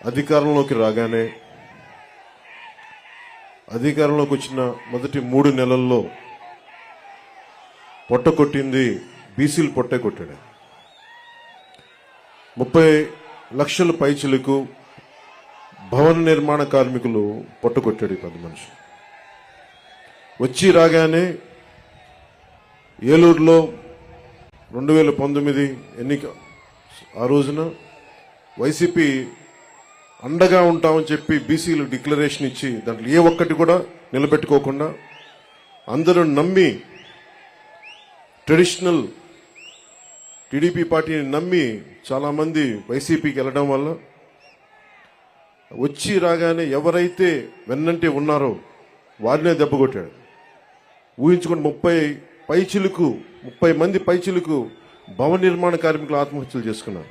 అధికారంలోకి రాగానే అధికారంలోకి వచ్చిన మొదటి 3 నెలల్లో పొట్ట కొట్టింది బీసీలు పొట్టే కొట్టాడు. 30 లక్షల పైచిలకు భవన నిర్మాణ కార్మికులు పొట్ట కొట్టాడు. 10 మనిషి వచ్చి రాగానే ఏలూరులో 2019 ఎన్నిక ఆ రోజున వైసీపీ అండగా ఉంటామని చెప్పి బీసీలు డిక్లరేషన్ ఇచ్చి దాంట్లో ఏ ఒక్కటి కూడా నిలబెట్టుకోకుండా అందరూ నమ్మి ట్రెడిషనల్ టీడీపీ పార్టీని నమ్మి చాలా మంది వైసీపీకి వెళ్ళడం వల్ల వచ్చి రాగానే ఎవరైతే వెన్నంటే ఉన్నారో వారినే దెబ్బకొట్టాడు. ఊహించుకుని 30 మంది పైచిలకు భవన నిర్మాణ కార్మికులు ఆత్మహత్యలు చేసుకున్నారు.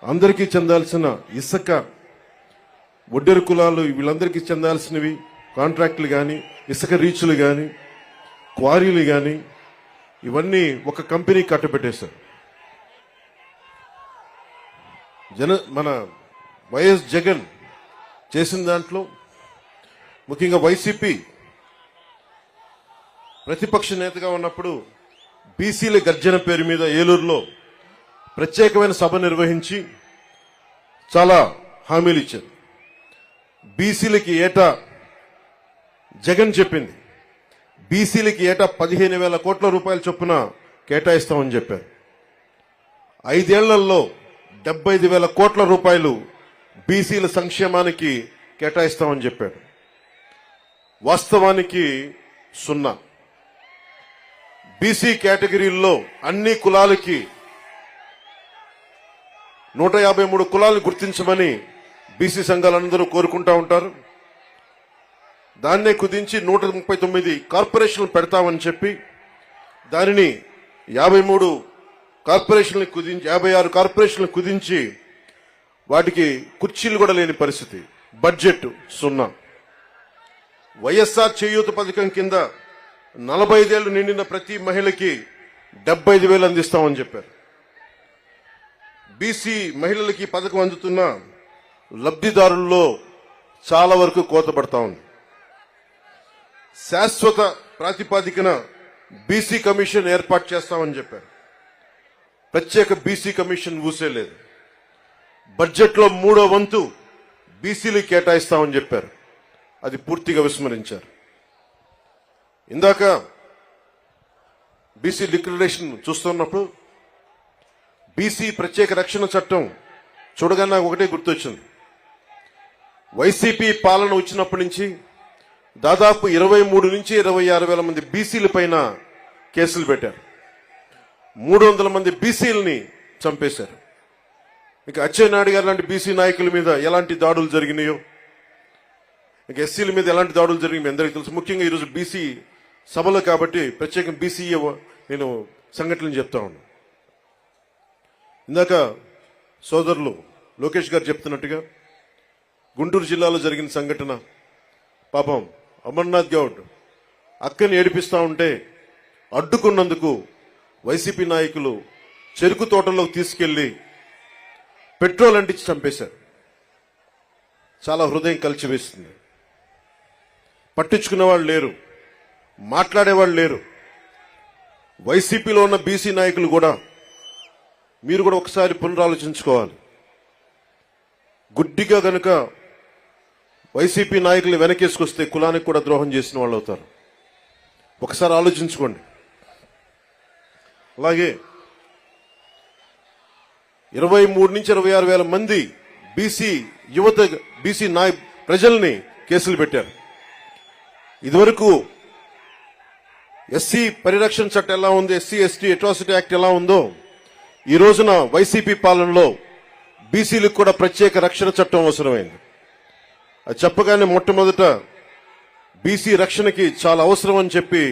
అందరికీ చెందాల్సిన ఇసుక, ఒడ్డెరు కులాలు వీళ్ళందరికీ చెందాల్సినవి కాంట్రాక్టులు కానీ, ఇసుక రీచులు కానీ, క్వారీలు కానీ ఇవన్నీ ఒక కంపెనీ కట్టబెట్టేశారు. మన వైఎస్ జగన్ చేసిన దాంట్లో ముఖ్యంగా వైసీపీ ప్రతిపక్ష నేతగా ఉన్నప్పుడు బీసీల గర్జన పేరు మీద ఏలూరులో ప్రత్యేకమైన సభ నిర్వహించి చాలా హామీలు ఇచ్చారు. బీసీలకి ఏటా జగన్ చెప్పింది బీసీలకి ఏటా 15,000 కోట్ల రూపాయల చొప్పున కేటాయిస్తామని చెప్పారు. 5 ఏళ్లలో 75,000 కోట్ల రూపాయలు బీసీల సంక్షేమానికి కేటాయిస్తామని చెప్పారు. వాస్తవానికి 0. బీసీ కేటగిరీల్లో అన్ని కులాలకి 153 కులాలను గుర్తించమని బీసీ సంఘాలందరూ కోరుకుంటా ఉంటారు. దాన్నే కుదించి 139 కార్పొరేషన్లు పెడతామని చెప్పి దానిని 53 కార్పొరేషన్లు కుదించి 56 కార్పొరేషన్లు కుదించి వాటికి కుర్చీలు కూడా లేని పరిస్థితి. బడ్జెట్ 0. వైఎస్ఆర్ చేయూత పథకం కింద 45 ఏళ్లు నిండిన ప్రతి మహిళకి 75,000 అందిస్తామని చెప్పారు. బీసీ మహిళలకి పథకం అందుతున్న లబ్ధిదారుల్లో చాలా వరకు కోత పడతా ఉంది. శాశ్వత ప్రాతిపాదికన బీసీ కమిషన్ ఏర్పాటు చేస్తామని చెప్పారు. ప్రత్యేక బీసీ కమిషన్ ఊసేలేదు. బడ్జెట్లో 3వ వంతు బీసీలకు కేటాయిస్తామని చెప్పారు. అది పూర్తిగా విస్మరించారు. ఇందాక బీసీ డిక్లరేషన్ చూస్తున్నప్పుడు బీసీ ప్రత్యేక రక్షణ చట్టం చూడగానే నాకు ఒకటే గుర్తొచ్చింది. వైసీపీ పాలన వచ్చినప్పటి నుంచి దాదాపు 23 నుంచి 26 వేల మంది బీసీల పైన కేసులు పెట్టారు. 300 మంది బీసీలని చంపేశారు. ఇక అచ్చెన్నాయుడు గారు లాంటి బీసీ నాయకుల మీద ఎలాంటి దాడులు జరిగినాయో, ఇక ఎస్సీల మీద ఎలాంటి దాడులు జరిగినాయో మీ అందరికీ తెలుసు. ముఖ్యంగా ఈరోజు బీసీ సభలో కాబట్టి ప్రత్యేకంగా బీసీ నేను సంఘటనలు చెప్తా ఉన్నాను. ఇందాక సోదరులు లోకేష్ గారు చెప్తున్నట్టుగా గుంటూరు జిల్లాలో జరిగిన సంఘటన, పాపం అమర్నాథ్ గౌడ్ అక్కని ఏడిపిస్తా ఉంటే అడ్డుకున్నందుకు వైసీపీ నాయకులు చెరుకు తోటలోకి తీసుకెళ్లి పెట్రోల్ అంటించి చంపేశారు. చాలా హృదయం కలిచివేస్తుంది. పట్టించుకునే వాళ్ళు లేరు, మాట్లాడేవాళ్ళు లేరు. వైసీపీలో ఉన్న బీసీ నాయకులు కూడా మీరు కూడా ఒకసారి పునరాలోచించుకోవాలి. గుడ్డిగా గనుక వైసీపీ నాయకులు వెనకేసుకొస్తే కులానికి కూడా ద్రోహం చేసిన వాళ్ళు అవుతారు. ఒకసారి ఆలోచించుకోండి. అలాగే 23 నుంచి 26 వేల మంది బీసీ యువత బీసీ ప్రజల్ని కేసులు పెట్టారు. ఇదివరకు ఎస్సీ పరిరక్షణ చట్టం ఎలా ఉంది, ఎస్సీ ఎస్టీ అట్రాసిటీ యాక్ట్ ఎలా ఉందో ఈ రోజున వైసీపీ పాలనలో బీసీలకు కూడా ప్రత్యేక రక్షణ చట్టం అవసరమైంది. అది చెప్పగానే మొట్టమొదట బీసీ రక్షణకి చాలా అవసరం అని చెప్పి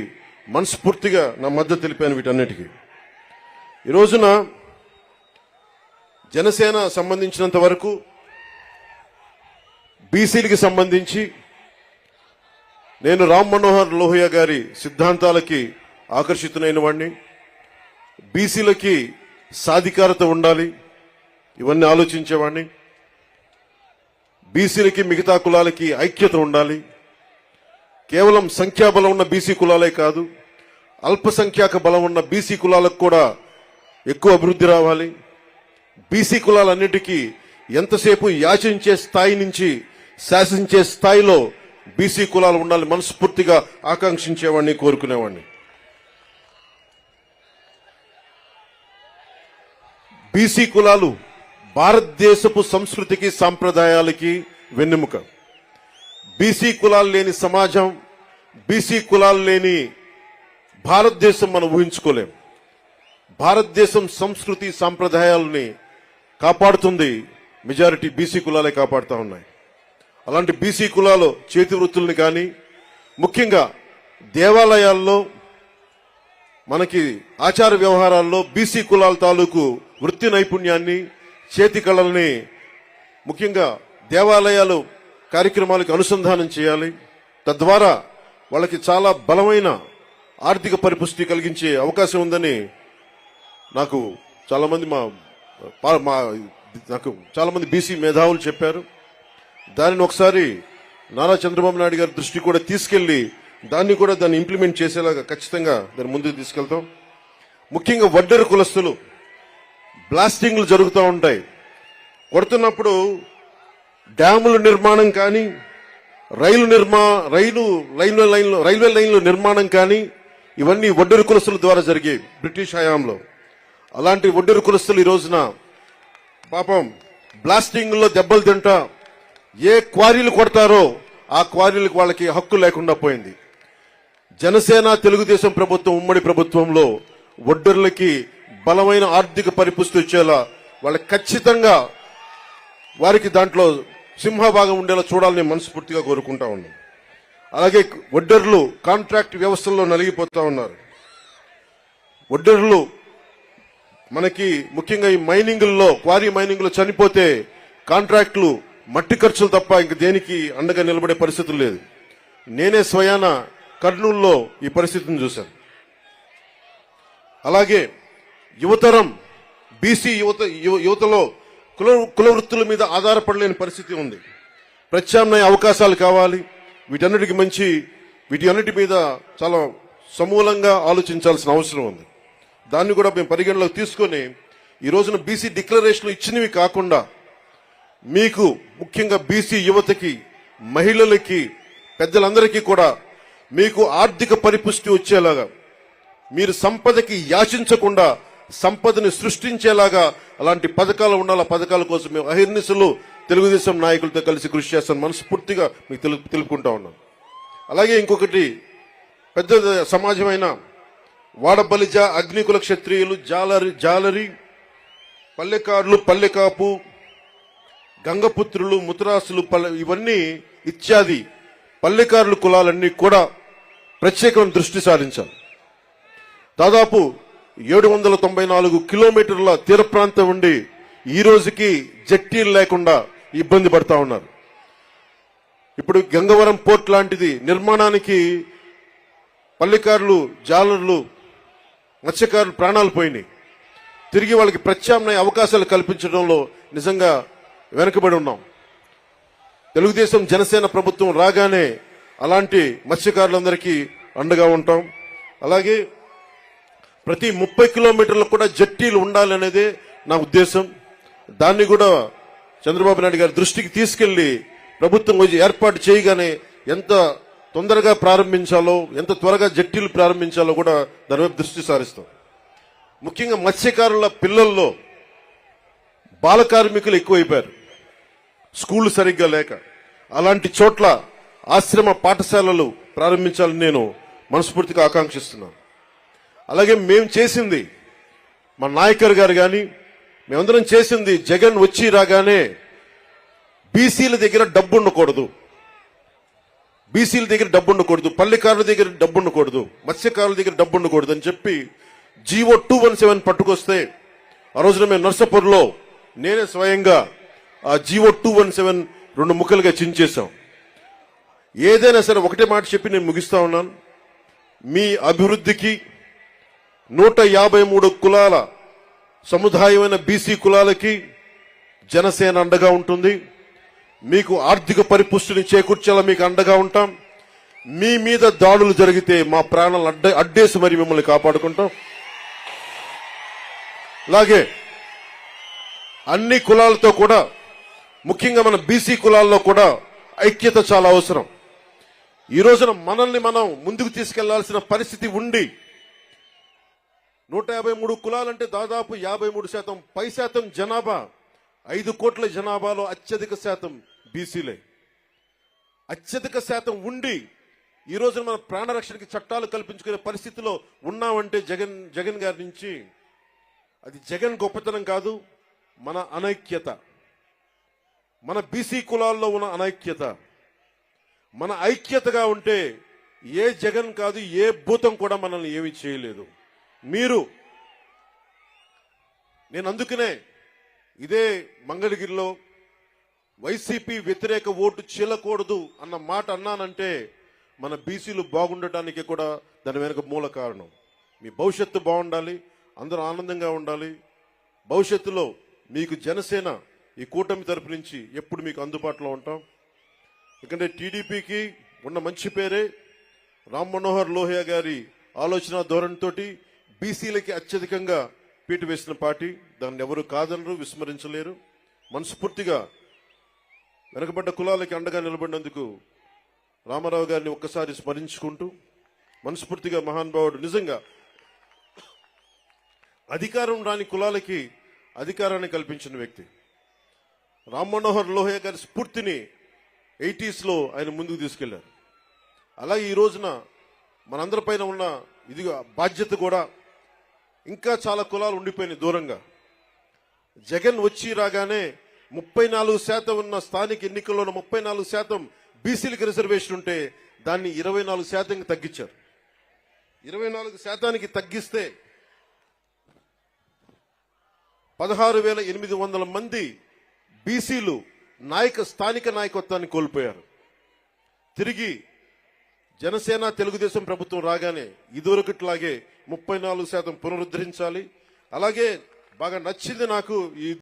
మనస్ఫూర్తిగా నా మద్దతు తెలిపాను వీటన్నిటికీ. ఈ రోజున జనసేన సంబంధించినంత వరకు బీసీలకి సంబంధించి నేను రామ్ మనోహర్ లోహియా గారి సిద్ధాంతాలకి ఆకర్షితునైన వాడిని. బీసీలకి సాధికారత ఉండాలి, ఇవన్నీ ఆలోచించేవాడిని. బీసీలకి మిగతా కులాలకి ఐక్యత ఉండాలి. కేవలం సంఖ్యాబలం ఉన్న బీసీ కులాలే కాదు, అల్పసంఖ్యాక బలం ఉన్న బీసీ కులాలకు కూడా ఎక్కువ అభివృద్ధి రావాలి. బీసీ కులాలన్నిటికీ ఎంతసేపు యాచించే స్థాయి నుంచి శాసించే స్థాయిలో బీసీ కులాలు ఉండాలి మనస్ఫూర్తిగా ఆకాంక్షించేవాడిని, కోరుకునేవాడిని. బీసీ కులాలు భారతదేశపు సంస్కృతికి సాంప్రదాయాలకి వెన్నెముక. బీసీ కులాలు లేని సమాజం, బీసీ కులాలు లేని భారతదేశం మనం ఊహించుకోలేం. భారతదేశం సంస్కృతి సాంప్రదాయాలని కాపాడుతుంది మెజారిటీ బీసీ కులాలే కాపాడుతూ ఉన్నాయి. అలాంటి బీసీ కులాలు చేతి వృత్తుల్ని కానీ, ముఖ్యంగా దేవాలయాల్లో మనకి ఆచార వ్యవహారాల్లో బీసీ కులాల తాలూకు వృత్తి నైపుణ్యాన్ని, చేతి కళల్ని ముఖ్యంగా దేవాలయాలు కార్యక్రమాలకు అనుసంధానం చేయాలి. తద్వారా వాళ్ళకి చాలా బలమైన ఆర్థిక పరిపుష్టి కలిగించే అవకాశం ఉందని నాకు చాలా మంది బీసీ మేధావులు చెప్పారు. దానిని ఒకసారి నారా చంద్రబాబు నాయుడు గారి దృష్టి కూడా తీసుకెళ్లి దాన్ని ఇంప్లిమెంట్ చేసేలాగా ఖచ్చితంగా దాన్ని ముందుకు తీసుకెళ్తాం. ముఖ్యంగా వడ్డెర కులస్తులు బ్లాస్టింగ్లు జరుగుతూ ఉంటాయి. కొడుతున్నప్పుడు డ్యాముల నిర్మాణం కానీ, రైల్వే లైన్ల నిర్మాణం కానీ ఇవన్నీ వడ్డెర కులస్తుల ద్వారా జరిగాయి బ్రిటిష్ హయాంలో. అలాంటి వడ్డెర కులస్తులు ఈ రోజున పాపం బ్లాస్టింగ్ లో దెబ్బలు తింటా ఏ క్వారీలు కొడతారో ఆ క్వారీలకు వాళ్ళకి హక్కు లేకుండా పోయింది. జనసేన తెలుగుదేశం ప్రభుత్వం ఉమ్మడి ప్రభుత్వంలో వడ్డెర్లకి బలమైన ఆర్థిక పరిపుష్టి వచ్చేలా వాళ్ళకి ఖచ్చితంగా వారికి దాంట్లో సింహభాగం ఉండేలా చూడాలని మనస్ఫూర్తిగా కోరుకుంటా ఉన్నాం. అలాగే వడ్డెర్లు కాంట్రాక్ట్ వ్యవస్థల్లో నలిగిపోతా ఉన్నారు. వడ్డెర్లు మనకి ముఖ్యంగా ఈ క్వారీ మైనింగ్ లో చనిపోతే కాంట్రాక్టులు మట్టి ఖర్చులు తప్ప ఇంక దేనికి అండగా నిలబడే పరిస్థితులు లేదు. నేనే స్వయాన కర్నూలులో ఈ పరిస్థితిని చూశాను. అలాగే యువతరం బీసీ యువతలో కుల వృత్తుల మీద ఆధారపడలేని పరిస్థితి ఉంది. ప్రత్యామ్నాయ అవకాశాలు కావాలి. వీటన్నిటి మీద చాలా సమూలంగా ఆలోచించాల్సిన అవసరం ఉంది. దాన్ని కూడా మేము పరిగణలోకి తీసుకొని ఈ రోజున బీసీ డిక్లరేషన్లు ఇచ్చినవి కాకుండా మీకు ముఖ్యంగా బీసీ యువతకి, మహిళలకి, పెద్దలందరికీ కూడా మీకు ఆర్థిక పరిపుష్టి వచ్చేలాగా, మీరు సంపదకి యాచించకుండా సంపదని సృష్టించేలాగా అలాంటి పథకాలు ఉండాలి. పథకాల కోసం మేము అహిర్నిశలు తెలుగుదేశం నాయకులతో కలిసి కృషి చేస్తాను మనస్ఫూర్తిగా మీకు తెలుపుకుంటా ఉన్నాం. అలాగే ఇంకొకటి పెద్ద సమాజమైన వాడబలిజ, అగ్నికుల క్షత్రియులు, జాలరి, పల్లెకారులు, పల్లెకాపు, గంగపుత్రులు, ముతరాసులు, ఇవన్నీ ఇత్యాది పల్లెకారుల కులాలన్నీ కూడా ప్రత్యేకమైన దృష్టి సారించాలి. దాదాపు 794 కిలోమీటర్ల తీర ప్రాంతం ఉండి ఈ రోజుకి జట్టీలు లేకుండా ఇబ్బంది పడతా ఉన్నారు. ఇప్పుడు గంగవరం పోర్ట్ లాంటిది నిర్మాణానికి పల్లెకారులు, జాలర్లు, మత్స్యకారులు ప్రాణాలు పోయినాయి. తిరిగి వాళ్ళకి ప్రత్యామ్నాయ అవకాశాలు కల్పించడంలో నిజంగా వెనుకబడి ఉన్నాం. తెలుగుదేశం జనసేన ప్రభుత్వం రాగానే అలాంటి మత్స్యకారులందరికీ అండగా ఉంటాం. అలాగే ప్రతి 30 కిలోమీటర్లకు కూడా జట్టీలు ఉండాలనేదే నా ఉద్దేశం. దాన్ని కూడా చంద్రబాబు నాయుడు గారి దృష్టికి తీసుకెళ్లి ప్రభుత్వం ఏర్పాటు చేయగానే ఎంత తొందరగా ప్రారంభించాలో, ఎంత త్వరగా జట్టీలు ప్రారంభించాలో కూడా దాని వైపు దృష్టి సారిస్తాం. ముఖ్యంగా మత్స్యకారుల పిల్లల్లో బాల కార్మికులు ఎక్కువైపోయారు, స్కూళ్లు సరిగ్గా లేక. అలాంటి చోట్ల ఆశ్రమ పాఠశాలలు ప్రారంభించాలని నేను మనస్ఫూర్తిగా ఆకాంక్షిస్తున్నాను. అలాగే మేము చేసింది, మా నాయకర్ గారు కానీ మేమందరం చేసింది, జగన్ వచ్చి రాగానే బీసీల దగ్గర డబ్బు ఉండకూడదు, పల్లెకారుల దగ్గర డబ్బు ఉండకూడదు, మత్స్యకారుల దగ్గర డబ్బు ఉండకూడదు అని చెప్పి జీవో 217 పట్టుకొస్తే ఆ రోజున మేము నర్సాపూర్లో నేనే స్వయంగా ఆ జీవో 217 2 ముక్కలుగా చించేశాం. ఏదైనా సరే ఒకటే మాట చెప్పి నేను ముగిస్తా ఉన్నాను. మీ అభివృద్ధికి 153 కులాల సముదాయమైన బీసీ కులాలకి జనసేన అండగా ఉంటుంది. మీకు ఆర్థిక పరిపుష్టిని చేకూర్చేలా మీకు అండగా ఉంటాం. మీ మీద దాడులు జరిగితే మా ప్రాణాలు అడ్డేసి మరి మిమ్మల్ని కాపాడుకుంటాం. అలాగే అన్ని కులాలతో కూడా, ముఖ్యంగా మన బీసీ కులాల్లో కూడా ఐక్యత చాలా అవసరం. ఈ రోజున మనల్ని మనం ముందుకు తీసుకెళ్లాల్సిన పరిస్థితి ఉండి 153 కులాలంటే దాదాపు 53% పై శాతం జనాభా, 5 కోట్ల జనాభాలో అత్యధిక శాతం బీసీలే. అత్యధిక శాతం ఉండి ఈ రోజున మన ప్రాణరక్షణకి చట్టాలు కల్పించుకునే పరిస్థితిలో ఉన్నామంటే జగన్ గారి నుంచి అది జగన్ గొప్పతనం కాదు, మన అనైక్యత, మన బీసీ కులాల్లో ఉన్న అనైక్యత. మన ఐక్యతగా ఉంటే ఏ జగన్ కాదు, ఏ భూతం కూడా మనల్ని ఏమీ చేయలేదు. నేను అందుకనే ఇదే మంగళగిరిలో వైసీపీ వ్యతిరేక ఓటు చీలకూడదు అన్న మాట అన్నానంటే మన బీసీలు బాగుండటానికి కూడా దాని వెనుక మూల కారణం. మీ భవిష్యత్తు బాగుండాలి, అందరూ ఆనందంగా ఉండాలి. భవిష్యత్తులో మీకు జనసేన ఈ కూటమి తరపు నుంచి ఎప్పుడు మీకు అందుబాటులో ఉంటాం. ఎందుకంటే టీడీపీకి ఉన్న మంచి పేరే రామ్ మనోహర్ లోహియా గారి ఆలోచన ధోరణితోటి బీసీలకి అత్యధికంగా పీటు వేసిన పార్టీ. దాన్ని ఎవరు కాదనరు, విస్మరించలేరు. మనస్ఫూర్తిగా వెనకబడ్డ కులాలకి అండగా నిలబడినందుకు రామారావు గారిని ఒక్కసారి స్మరించుకుంటూ, మనస్ఫూర్తిగా మహానుభావుడు, నిజంగా అధికారం రాని కులాలకి అధికారాన్ని కల్పించిన వ్యక్తి. రామ్ మనోహర్ లోహియా గారి స్ఫూర్తిని 80s లో ఆయన ముందుకు తీసుకెళ్లారు. అలాగే ఈ రోజున మనందరిపైన ఉన్న ఇది బాధ్యత కూడా, ఇంకా చాలా కులాలు ఉండిపోయినాయి దూరంగా. జగన్ వచ్చి రాగానే 34% ఉన్న స్థానిక ఎన్నికల్లో 34% బీసీలకు రిజర్వేషన్ ఉంటే దాన్ని 24% తగ్గించారు. 24% తగ్గిస్తే 16,800 మంది బీసీలు స్థానిక నాయకత్వాన్ని కోల్పోయారు. తిరిగి జనసేన తెలుగుదేశం ప్రభుత్వం రాగానే ఇదివరకట్లాగే 34% పునరుద్ధరించాలి. అలాగే బాగా నచ్చింది నాకు ఈ